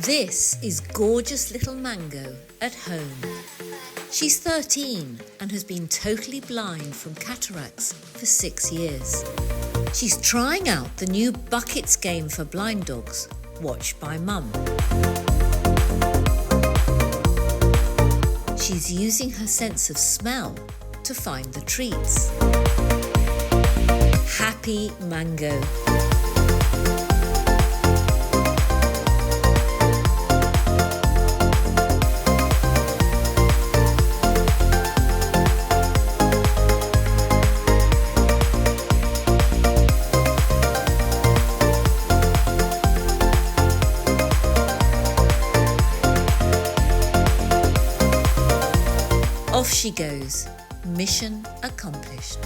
This is gorgeous little Mango at home. She's 13 and has been totally blind from cataracts for 6 years. She's trying out the new buckets game for blind dogs, watched by Mum. She's using her sense of smell to find the treats. Happy Mango. Off she goes, mission accomplished.